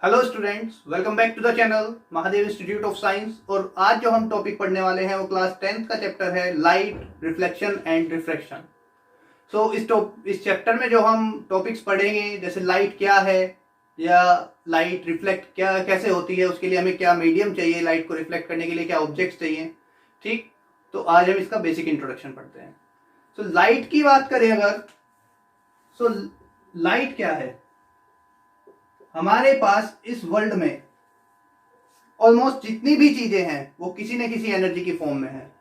Hello students, welcome back to the channel Mahadev institute of science. और आज जो हम टॉपिक पढ़ने वाले हैं वो क्लास 10th का चैप्टर है लाइट, रिफ्लेक्शन एंड रिफ्रैक्शन। सो इस चैप्टर में जो हम टॉपिक्स पढ़ेंगे, जैसे लाइट क्या है या लाइट रिफ्लेक्ट क्या कैसे होती है, उसके लिए हमें क्या मीडियम चाहिए, लाइट को रिफ्लेक्ट करने के लिए क्या ऑब्जेक्ट्स चाहिए। ठीक, तो आज हम इसका बेसिक इंट्रोडक्शन पढ़ते हैं। सो लाइट की बात करें अगर, सो लाइट क्या है? हमारे पास इस वर्ल्ड में ऑलमोस्ट जितनी भी चीजें हैं वो किसी न किसी एनर्जी की फॉर्म में है।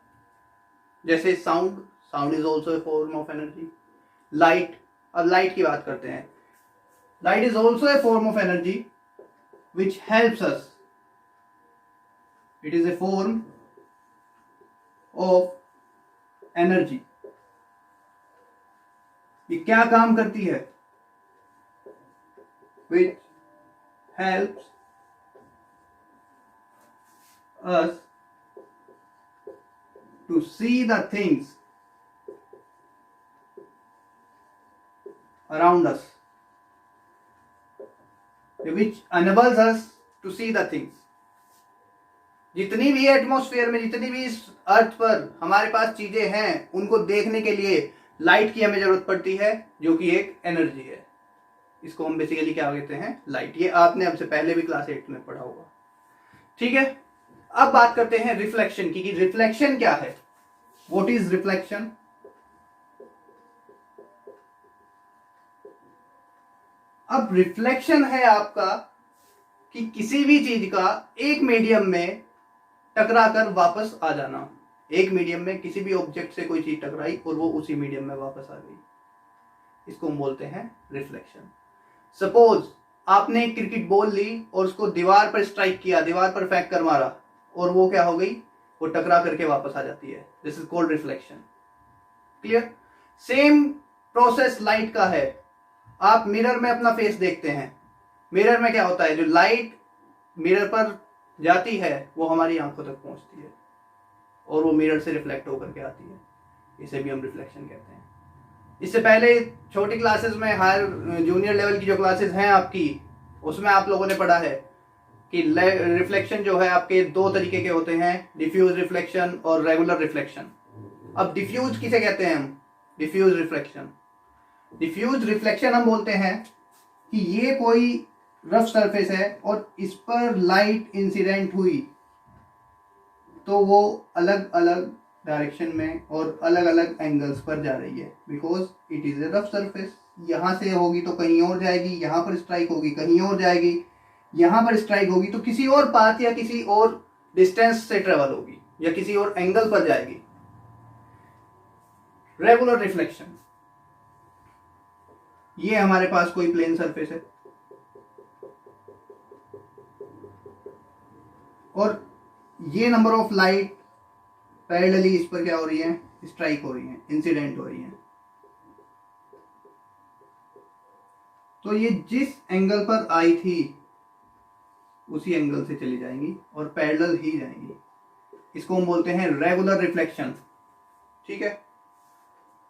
जैसे sound, sound is also a form of energy. Light, अब लाइट की बात करते हैं। Light is also a form of energy which helps us. It is a form of energy. ये क्या काम करती है? विच helps us to see the things around us, which enables us to see the things। जितनी भी atmosphere में, जितनी भी इस अर्थ पर हमारे पास चीजें हैं, उनको देखने के लिए लाइट की हमें जरूरत पड़ती है, जो कि एक एनर्जी है। इसको हम बेसिकली क्या कहते हैं? लाइट। ये आपने हमसे पहले भी क्लास 8 में पढ़ा होगा। ठीक है, अब बात करते हैं रिफ्लेक्शन की कि रिफ्लेक्शन क्या है। What is reflection? अब रिफ्लेक्शन है आपका कि किसी भी चीज का एक मीडियम में टकरा कर वापस आ जाना। एक मीडियम में किसी भी ऑब्जेक्ट से कोई चीज टकराई और वो उसी मीडियम में वापस आ गई, इसको हम बोलते हैं रिफ्लेक्शन। सपोज आपने एक क्रिकेट बॉल ली और उसको दीवार पर स्ट्राइक किया, दीवार पर फेंक कर मारा, और वो क्या हो गई? वो टकरा करके वापस आ जाती है। This is called reflection. Clear? Same process light का है। आप मिरर में अपना फेस देखते हैं, मिरर में क्या होता है? जो लाइट मिरर पर जाती है वो हमारी आंखों तक पहुंचती है और वो मिरर से रिफ्लेक्ट होकर के आती है। इसे भी हम रिफ्लेक्शन कहते हैं। इससे पहले छोटी क्लासेस में, हायर जूनियर लेवल की जो क्लासेस हैं आपकी, उसमें आप लोगों ने पढ़ा है कि रिफ्लेक्शन जो है आपके दो तरीके के होते हैं, डिफ्यूज रिफ्लेक्शन और रेगुलर रिफ्लेक्शन। अब डिफ्यूज किसे कहते हैं हम? Diffuse reflection. डिफ्यूज रिफ्लेक्शन हम बोलते हैं कि ये कोई रफ सरफेस है और इस पर लाइट इंसिडेंट हुई तो वो अलग अलग डायरेक्शन में और अलग अलग एंगल्स पर जा रही है, because it is a rough surface. यहाँ से होगी तो कहीं और जाएगी, यहाँ पर स्ट्राइक होगी कहीं और जाएगी, यहाँ पर स्ट्राइक होगी तो किसी और पाथ या किसी और डिस्टेंस से ट्रेवल होगी या किसी और एंगल पर जाएगी। रेगुलर रिफ्लेक्शन, ये हमारे पास कोई प्लेन सरफेस है और ये नंबर ऑफ लाइट पैरेलली इस पर क्या हो रही है? स्ट्राइक हो रही है, इंसिडेंट हो रही है। तो ये जिस एंगल पर आई थी उसी एंगल से चली जाएंगी और पैरेलल ही जाएंगी। इसको हम बोलते हैं रेगुलर रिफ्लेक्शन। ठीक है,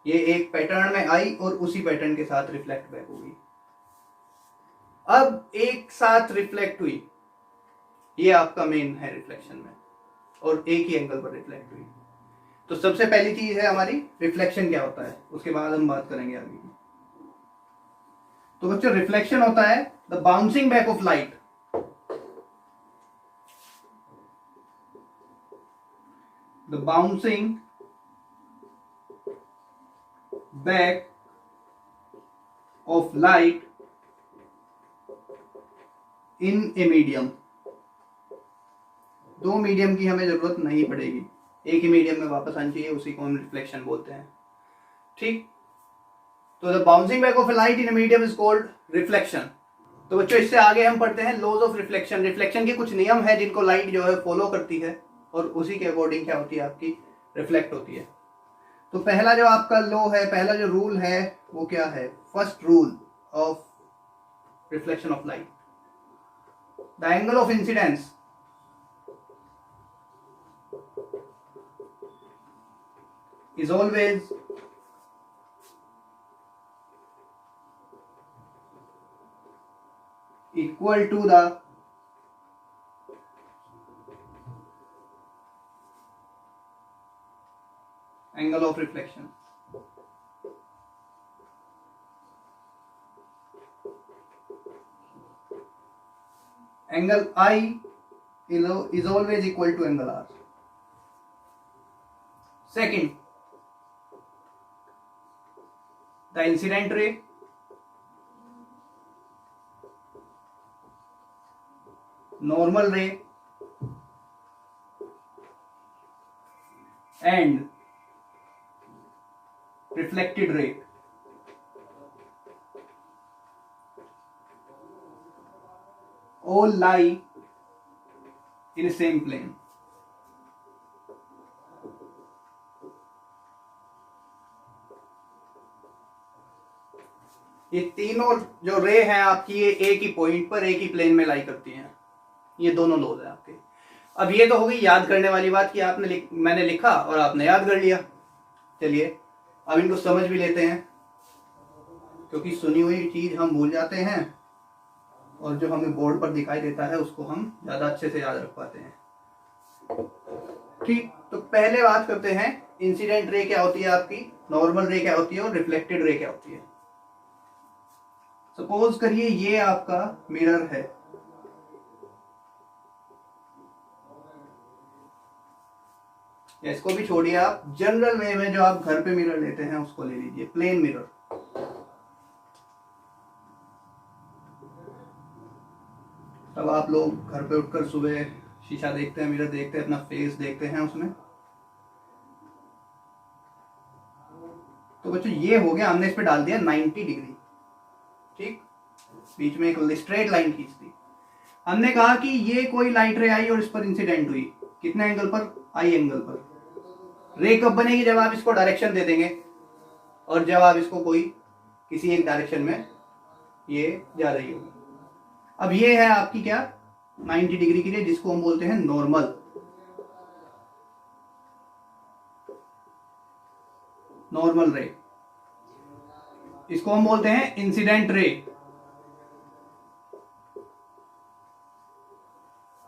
ये एक पैटर्न में आई और उसी पैटर्न के साथ रिफ्लेक्ट बैक हो गई। अब एक साथ रिफ्लेक्ट हुई, ये आपका मेन है रिफ्लेक्शन में, और एक ही एंगल पर रिफ्लेक्ट हुई। तो सबसे पहली चीज है हमारी रिफ्लेक्शन क्या होता है, उसके बाद हम बात करेंगे आगे की। तो बच्चों, रिफ्लेक्शन होता है the bouncing back of light. The bouncing back of light in a medium. दो मीडियम की हमें जरूरत नहीं पड़ेगी, एक ही मीडियम में वापस आनी चाहिए, उसी को हम रिफ्लेक्शन बोलते हैं। ठीक, तो the bouncing back of light in medium is called reflection. तो बच्चों, इससे आगे हम पढ़ते हैं लॉज ऑफ रिफ्लेक्शन। रिफ्लेक्शन के कुछ नियम है जिनको लाइट जो है फॉलो करती है और उसी के अकॉर्डिंग क्या होती है? आपकी रिफ्लेक्ट होती है। तो पहला जो आपका लॉ है, पहला जो रूल है वो क्या है? First rule of reflection of light, the angle of incidence is always equal to the angle of reflection. Angle I is always equal to angle R. Second, the incident ray, normal ray and reflected ray all lie in the same plane. ये तीनों जो रे हैं आपकी, ये एक ही point पर एक ही प्लेन में लाई करती हैं। ये दोनों लोज हैं आपके। अब ये तो हो गई याद करने वाली बात कि मैंने लिखा और आपने याद कर लिया। चलिए अब इनको समझ भी लेते हैं, क्योंकि सुनी हुई चीज हम भूल जाते हैं और जो हमें बोर्ड पर दिखाई देता है उसको हम ज्यादा अच्छे से याद रख पाते हैं। ठीक, तो पहले बात करते हैं इंसिडेंट रे क्या होती है आपकी, नॉर्मल रे क्या होती है और रिफ्लेक्टेड रे क्या होती है। सपोज करिए ये आपका मिरर है, या इसको भी छोड़िए, आप जनरल वे में जो आप घर पे मिरर लेते हैं उसको ले लीजिए, प्लेन मिरर। तब आप लोग घर पे उठकर सुबह शीशा देखते हैं, मिरर देखते हैं, अपना फेस देखते हैं उसमें। तो बच्चों ये हो गया, हमने इस पे डाल दिया 90 डिग्री। ठीक, बीच में एक स्ट्रेट लाइन खींच दी। हमने कहा कि ये कोई लाइट रे आई और इस पर इंसिडेंट हुई, कितने एंगल पर, I एंगल पर। रे कब बनेगी, जब आप इसको डायरेक्शन दे देंगे और जब आप इसको कोई किसी एक डायरेक्शन में ये जा रही होगी। अब ये है आपकी क्या 90 डिग्री की रे, जिसको हम बोलते हैं नॉर्मल, नॉर्मल रे। इसको हम बोलते हैं इंसिडेंट रे,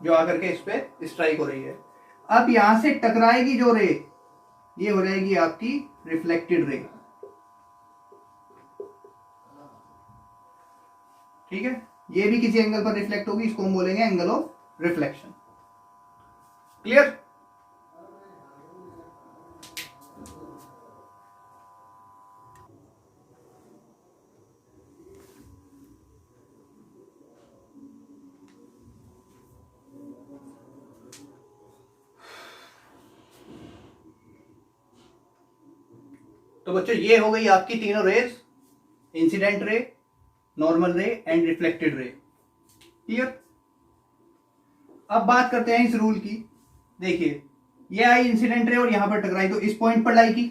जो आकर के इस पे स्ट्राइक हो रही है। अब यहां से टकराएगी जो रे, ये हो जाएगी आपकी रिफ्लेक्टेड रे। ठीक है, ये भी किसी एंगल पर रिफ्लेक्ट होगी, इसको हम बोलेंगे एंगल ऑफ रिफ्लेक्शन। क्लियर? तो बच्चों ये हो गई आपकी तीनों रेज, इंसिडेंट रे, नॉर्मल रे एंड रिफ्लेक्टेड रे। क्लियर? अब बात करते हैं इस रूल की। देखिए ये आई इंसिडेंट रे और यहां पर टकराई, तो इस पॉइंट पर लाई की।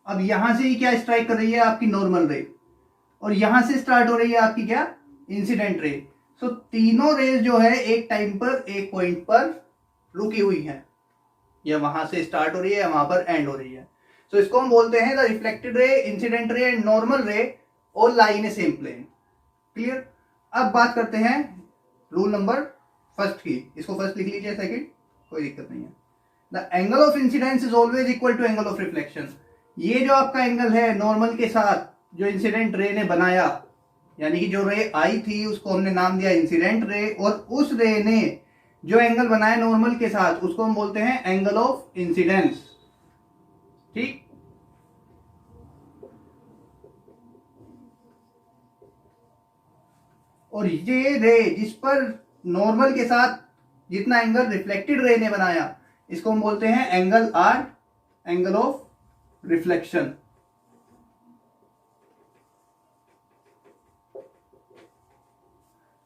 अब यहां से ही क्या स्ट्राइक कर रही है आपकी नॉर्मल रे, और यहां से स्टार्ट हो रही है आपकी क्या इंसिडेंट रे। सो तीनों रेज जो है एक टाइम पर एक पॉइंट पर रुकी हुई है, या वहां से स्टार्ट हो रही है, वहां पर एंड हो रही है। तो इसको हम बोलते हैं the reflected ray, incident ray and normal रे ऑल लाई इन ए सेम प्लेन। क्लियर? अब बात करते हैं रूल नंबर फर्स्ट की। इसको फर्स्ट लिख लीजिए, सेकंड कोई दिक्कत नहीं है। The angle of incidence is always equal to angle of reflection. ये जो आपका एंगल है नॉर्मल के साथ जो इंसिडेंट रे ने बनाया, यानी कि जो रे आई थी उसको हमने नाम दिया इंसिडेंट रे, और उस रे ने जो एंगल बनाया नॉर्मल के साथ उसको हम बोलते हैं एंगल ऑफ इंसिडेंस। ठीक, और ये रे जिस पर नॉर्मल के साथ जितना एंगल रिफ्लेक्टेड रे ने बनाया, इसको हम बोलते हैं angle R, angle of reflection.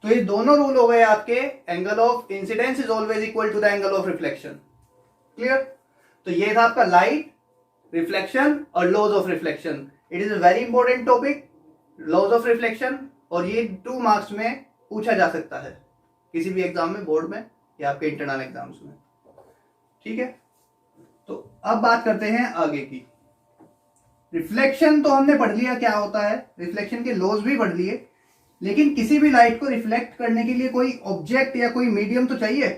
तो ये दोनों रूल हो गए आपके, angle of incidence is always equal to the angle of reflection. Clear? तो ये था आपका लाइट, रिफ्लेक्शन और laws of reflection. It is a very important topic, laws of reflection, और ये 2 मार्क्स में पूछा जा सकता है किसी भी एग्जाम में, बोर्ड में या आपके इंटरनल एग्जाम्स में। ठीक है, तो अब बात करते हैं आगे की। रिफ्लेक्शन तो हमने पढ़ लिया क्या होता है, रिफ्लेक्शन के लॉज भी पढ़ लिए, लेकिन किसी भी लाइट को रिफ्लेक्ट करने के लिए कोई ऑब्जेक्ट या कोई मीडियम तो चाहिए।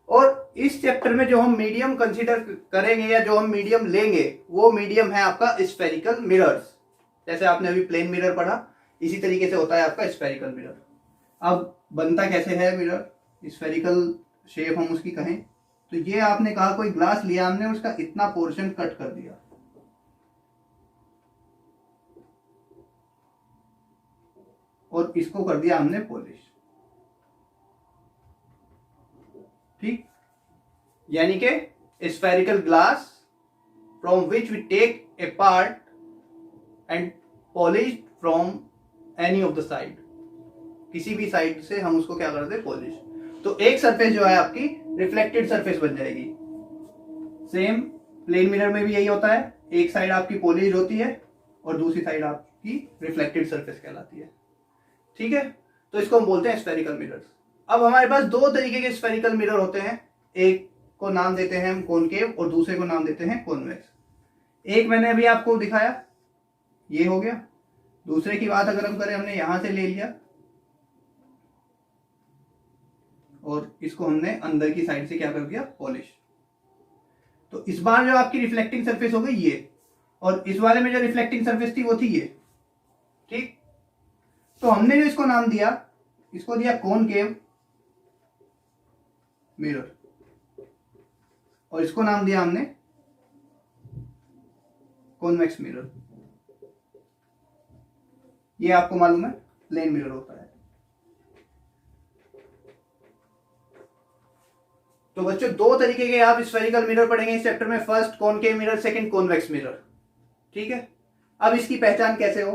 और इस चैप्टर में जो हम मीडियम कंसीडर करेंगे या जो हम मीडियम लेंगे वो मीडियम है आपका स्फेरिकल मिरर्स। जैसे आपने अभी प्लेन मिरर पढ़ा, इसी तरीके से होता है आपका स्फेरिकल मिरर। अब बनता कैसे है मिरर, स्फेरिकल शेप हम उसकी कहें तो ये आपने कहा कोई ग्लास लिया हमने, उसका इतना पोर्शन कट कर दिया और इसको कर दिया हमने पॉलिश, ठीक। यानी कि spherical glass from which we take a part and polish from any of the side, किसी भी साइड से हम उसको क्या करते हैं, पॉलिश। तो एक सरफेस जो है आपकी रिफ्लेक्टेड सरफेस बन जाएगी। सेम प्लेन मिरर में भी यही होता है, एक साइड आपकी पॉलिश होती है और दूसरी साइड आपकी रिफ्लेक्टेड सरफेस कहलाती है, ठीक है। तो इसको हम बोलते हैं स्फेरिकल मिरर्स। अब हमारे पास दो तरीके के स्फेरिकल मिरर होते हैं, एक को नाम देते हैं हम कॉनकेव और दूसरे को नाम देते हैं कॉन्वेक्स। एक मैंने अभी आपको दिखाया, ये हो गया। दूसरे की बात अगर हम करें, हमने यहां से ले लिया और इसको हमने अंदर की साइड से क्या कर दिया, पॉलिश। तो इस बार जो आपकी रिफ्लेक्टिंग सरफेस हो गई ये, और इस वाले में जो रिफ्लेक्टिंग सरफेस थी वो थी ये, ठीक। तो हमने जो इसको नाम दिया, इसको दिया कॉनकेव मिरर और इसको नाम दिया हमने कॉन्वेक्स मिरर। ये आपको मालूम है प्लेन मिरर होता है। तो बच्चों दो तरीके के आप स्फेरिकल मिरर पढ़ेंगे इस चैप्टर में, first concave mirror, second convex mirror, ठीक है। अब इसकी पहचान कैसे हो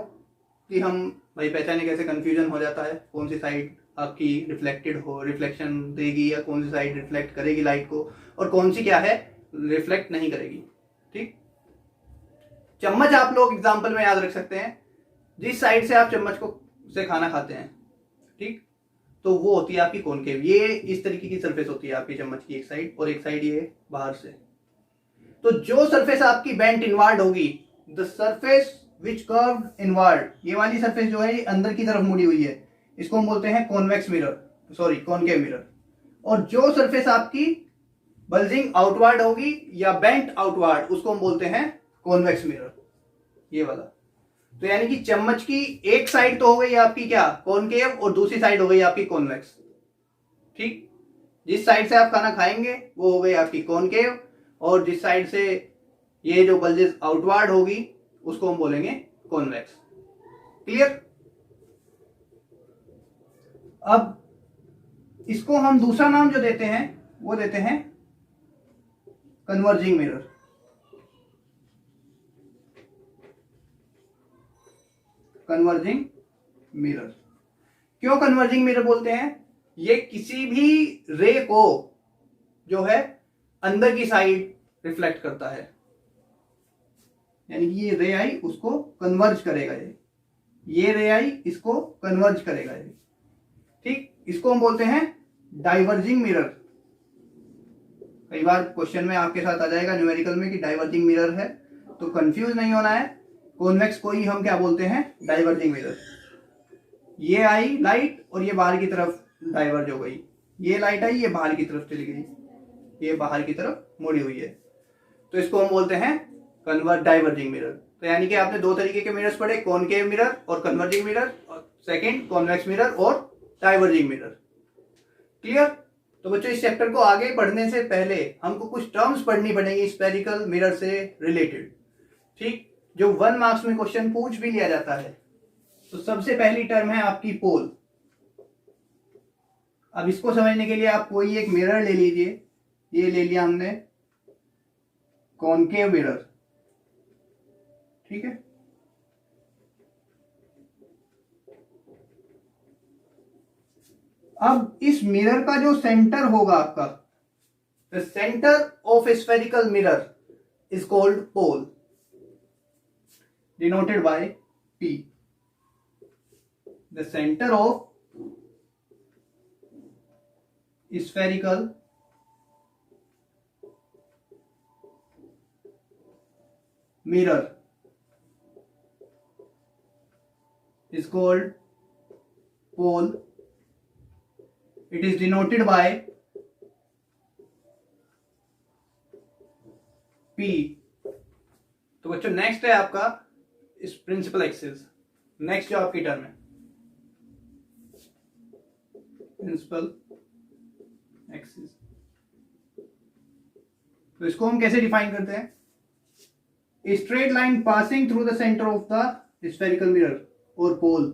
कि हम भाई पहचाने कैसे, कंफ्यूजन हो जाता है कौन सी साइड आपकी रिफ्लेक्टेड हो, रिफ्लेक्शन देगी, या कौन सी साइड रिफ्लेक्ट करेगी लाइट को और कौन सी क्या है रिफ्लेक्ट नहीं करेगी, ठीक। चम्मच आप लोग एग्जांपल में याद रख सकते हैं, जिस साइड से आप चम्मच को से खाना खाते हैं, ठीक, तो वो होती है आपकी कॉनकेव। ये इस तरीके की सरफेस होती है आपकी चम्मच की एक साइड, और एक साइड ये बाहर से। तो जो सरफेस आपकी बेंट इनवर्ड होगी, the surface which curved inward, ये वाली सरफेस जो है ये अंदर की तरफ मुड़ी हुई है, इसको हम बोलते हैं convex mirror, sorry concave mirror. और जो सरफेस आपकी बल्जिंग आउटवर्ड होगी या बेंट आउटवर्ड, उसको हम बोलते हैं कॉन्वेक्स मिरर, ये वाला। तो यानी कि चम्मच की एक साइड तो हो गई आपकी क्या, कॉनकेव, और दूसरी साइड हो गई आपकी कॉन्वेक्स, ठीक। जिस साइड से आप खाना खाएंगे वो हो गई आपकी कॉनकेव, और जिस साइड से ये जो बल्जेस आउटवर्ड होगी उसको हम बोलेंगे कॉन्वेक्स। क्लियर। अब इसको हम दूसरा नाम जो देते हैं वो देते हैं कन्वर्जिंग मिरर। कन्वर्जिंग मिरर क्यों कन्वर्जिंग मिरर बोलते हैं, ये किसी भी रे को जो है अंदर की साइड रिफ्लेक्ट करता है, यानी कि ये रे आई उसको कन्वर्ज करेगा, ये रे आई इसको कन्वर्ज करेगा ये, ठीक। इसको हम बोलते हैं डाइवर्जिंग मिरर। कई बार क्वेश्चन में आपके साथ आ जाएगा न्यूमेरिकल में कि डाइवर्जिंग मिरर है, तो कंफ्यूज नहीं होना है, कॉन्वेक्स को ही हम क्या बोलते हैं, डाइवर्जिंग मिरर। ये आई लाइट और ये बाहर की तरफ डाइवर्ज हो गई, ये लाइट आई ये बाहर की तरफ चली गई, ये बाहर की तरफ मुड़ी हुई है, तो इसको हम बोलते हैं कन्वर्ट डाइवर्जिंग मिरर। तो यानी कि आपने दो तरीके के मिरर्स पढ़े, कॉनकेव मिरर और कन्वर्जिंग मिरर, और सेकंड कॉन्वेक्स मिरर और डाइवर्जिंग मिरर। क्लियर। तो बच्चों इस चैप्टर को आगे पढ़ने से पहले हमको कुछ टर्म्स पढ़नी पड़ेगी स्फेरिकल मिरर से रिलेटेड, ठीक, जो 1 मार्क्स में क्वेश्चन पूछ भी लिया जाता है। तो सबसे पहली टर्म है आपकी पोल। अब इसको समझने के लिए आप कोई एक मिरर ले लीजिए, ये ले लिया हमने कॉनकेव मिरर, ठीक है। अब इस मिरर का जो सेंटर होगा आपका, the centre of a spherical mirror is called pole, denoted by P. The center of spherical mirror is called pole. It is denoted by P। तो बच्चों नेक्स्ट है आपका इस प्रिंसिपल एक्सिस। नेक्स्ट जो आपकी टर्म है प्रिंसिपल एक्सिस, तो इसको हम कैसे डिफाइन करते हैं? A straight line passing through the center of the spherical mirror or pole,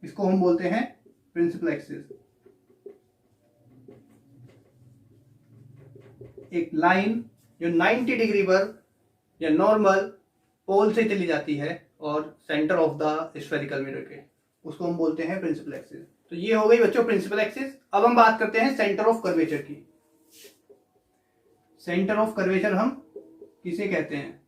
इसको हम बोलते हैं प्रिंसिपल एक्सिस। एक लाइन जो 90 डिग्री पर या नॉर्मल पोल से चली जाती है और centre of the spherical mirror के, उसको हम बोलते हैं प्रिंसिपल एक्सिस। तो ये हो गई बच्चों प्रिंसिपल एक्सिस। अब हम बात करते हैं सेंटर ऑफ कर्वेचर की। सेंटर ऑफ कर्वेचर हम किसे कहते हैं?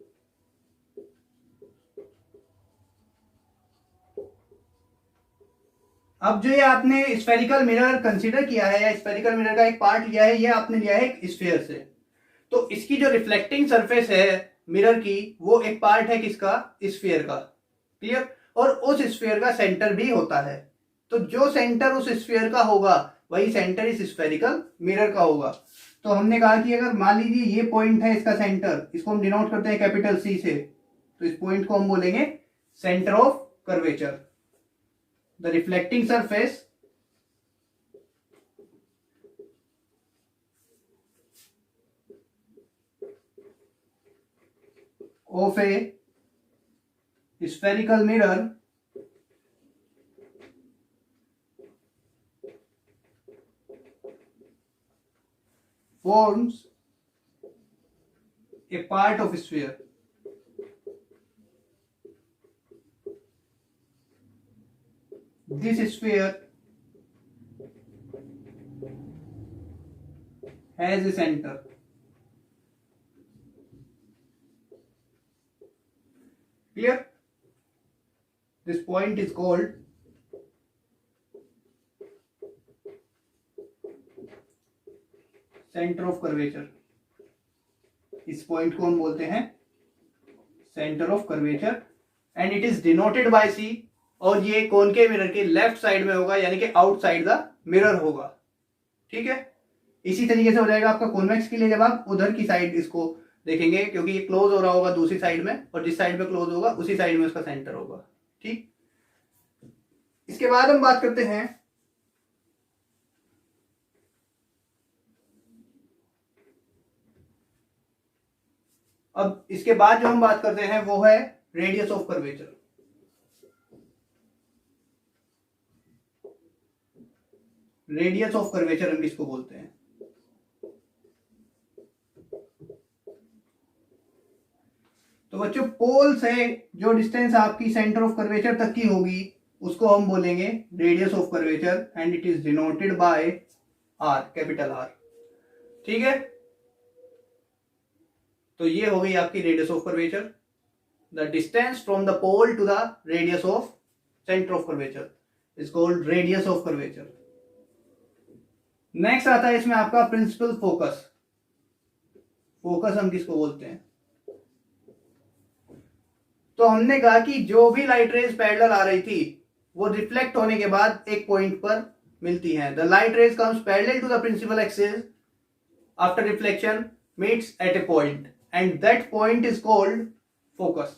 अब जो ये आपने स्फेरिकल मिरर कंसीडर किया है या स्फेरिकल मिरर का एक पार्ट लिया है, ये आपने लिया है एक स्फीयर से, तो इसकी जो रिफ्लेक्टिंग सरफेस है मिरर की वो एक पार्ट है किसका? स्फीयर का। क्लियर? और उस स्फीयर का सेंटर भी होता है, तो जो सेंटर उस स्फीयर का होगा वही सेंटर इस स्फेरिकल मिरर का होगा। तो हमने कहा कि अगर मान लीजिए ये पॉइंट है इसका सेंटर, इसको हम डिनोट करते हैं कैपिटल सी से, तो इस पॉइंट को हम बोलेंगे centre of curvature. The reflecting surface of A spherical mirror forms a part of sphere. This sphere has a center. Clear? This point is called centre of curvature. इस point को हम बोलते हैं centre of curvature and it is denoted by C, और ये concave mirror के left side में होगा, यानी कि आउटसाइड द मिरर होगा। ठीक है? इसी तरीके से हो जाएगा आपका कॉन्वेक्स के लिए, जब आप उधर की साइड इसको देखेंगे, क्योंकि ये क्लोज हो रहा होगा दूसरी साइड में, और जिस साइड में क्लोज होगा उसी साइड में उसका सेंटर होगा। ठीक? इसके बाद हम बात करते हैं अब इसके बाद जो हम बात करते हैं वो है radius of curvature. Radius of curvature हम किसको बोलते हैं? तो बच्चों पोल से जो डिस्टेंस आपकी सेंटर ऑफ कर्वेचर तक की होगी उसको हम बोलेंगे radius of curvature and it is denoted by R, capital R. ठीक है? तो ये हो गई आपकी radius of curvature. The distance from the pole to the radius of centre of curvature is called radius of curvature. Next आता है इसमें आपका प्रिंसिपल फोकस। फोकस हम किसको बोलते हैं? तो हमने कहा कि जो भी लाइट रेज पैरेलल आ रही थी वो रिफ्लेक्ट होने के बाद एक पॉइंट पर मिलती हैं। The light rays comes parallel to the principal axis after reflection meets at a point and that point is called focus.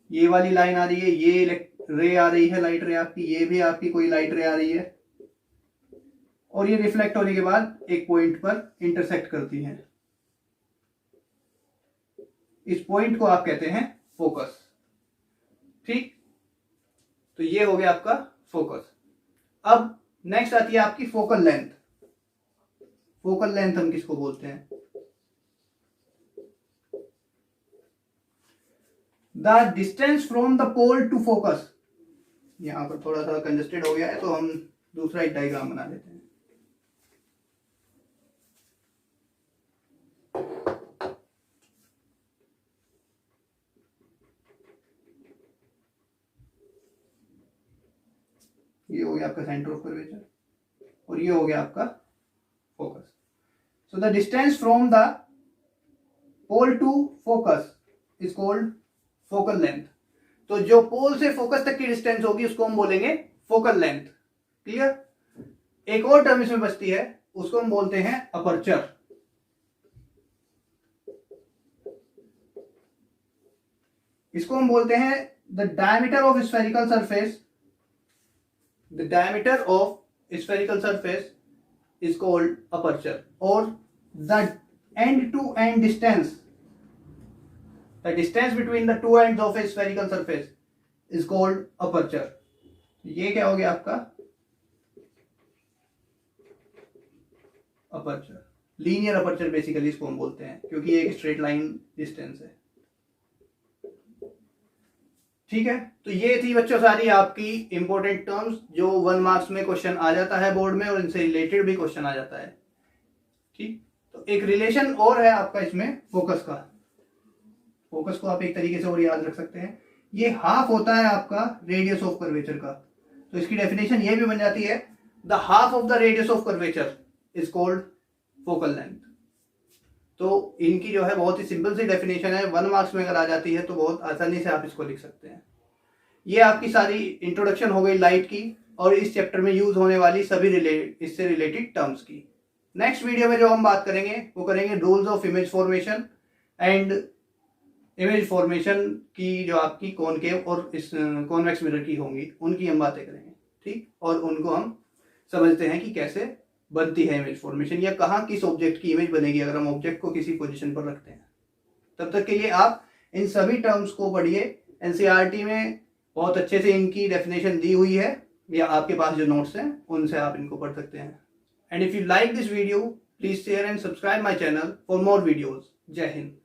ये वाली लाइन आ रही है, ये रे आ रही है, लाइट रे आपकी, ये भी आपकी कोई लाइट रे आ रही है, और ये रिफ्लेक्ट होने के बाद एक पॉइंट पर इंटरसेक्ट करती हैं। इस पॉइंट को आप कहते हैं फोकस। ठीक? तो ये हो गया आपका फोकस। अब नेक्स्ट आती है आपकी फोकल लेंथ। फोकल लेंथ हम किसको बोलते हैं? The distance from the pole to focus. यहां पर थोड़ा सा कंजेस्टेड हो गया है तो हम दूसरा एक डायग्राम बना लेते हैं। ये हो गया आपका सेंटर ऑफ कर्वेचर और ये हो गया आपका focus. So the distance from the pole to focus is called focal length. तो जो पोल से फोकस तक की डिस्टेंस होगी उसको हम बोलेंगे फोकल लेंथ। क्लियर? एक और टर्म इसमें बचती है, उसको हम बोलते हैं अपर्चर। इसको हम बोलते हैं the diameter of spherical surface, the diameter of spherical surface is called aperture, और the end to end distance, the distance between the two ends of a spherical surface is called aperture. ये क्या हो गया आपका aperture, linear aperture basically इसको हम बोलते हैं, क्योंकि ये एक स्ट्रेट लाइन डिस्टेंस है। ठीक है, तो ये थी बच्चों सारी आपकी इंपॉर्टेंट टर्म्स जो 1 मार्क्स में क्वेश्चन आ जाता है बोर्ड में, और इनसे रिलेटेड भी क्वेश्चन आ जाता है। ठीक, तो एक रिलेशन और है आपका इसमें फोकस का। फोकस को आप एक तरीके से और याद रख सकते हैं, ये हाफ होता है आपका रेडियस ऑफ कर्वेचर का। तो इसकी डेफिनेशन ये भी बन जाती है, the half of the radius of curvature is called focal length. तो इनकी जो है बहुत ही सिंपल सी डेफिनेशन है, 1 मार्क्स में अगर आ जाती है तो बहुत आसानी से आप इसको लिख सकते हैं। ये आपकी सारी इंट्रोडक्शन हो गई लाइट की, और इस चैप्टर में यूज होने वाली सभी इससे रिलेटेड टर्म्स की। नेक्स्ट वीडियो में जो हम बात करेंगे वो करेंगे rules of image formation and image formation की जो आपकी कॉनकेव और इस कॉन्वेक्स मिरर की होंगी, उनकी हम बातें करेंगे। ठीक, और उनको हम समझते हैं कि कैसे बनती है इमेज फॉर्मेशन, या कहाँ किस ऑब्जेक्ट की इमेज बनेगी अगर हम ऑब्जेक्ट को किसी पोजीशन पर रखते हैं। तब तक के लिए आप इन सभी टर्म्स को पढ़िए, एनसीईआरटी में बहुत अच्छे से इनकी डेफिनेशन दी हुई है, या आपके पास जो नोट्स हैं उनसे आप इनको पढ़ सकते हैं। And if you like this video please share and subscribe my channel for more videos. जय हिंद।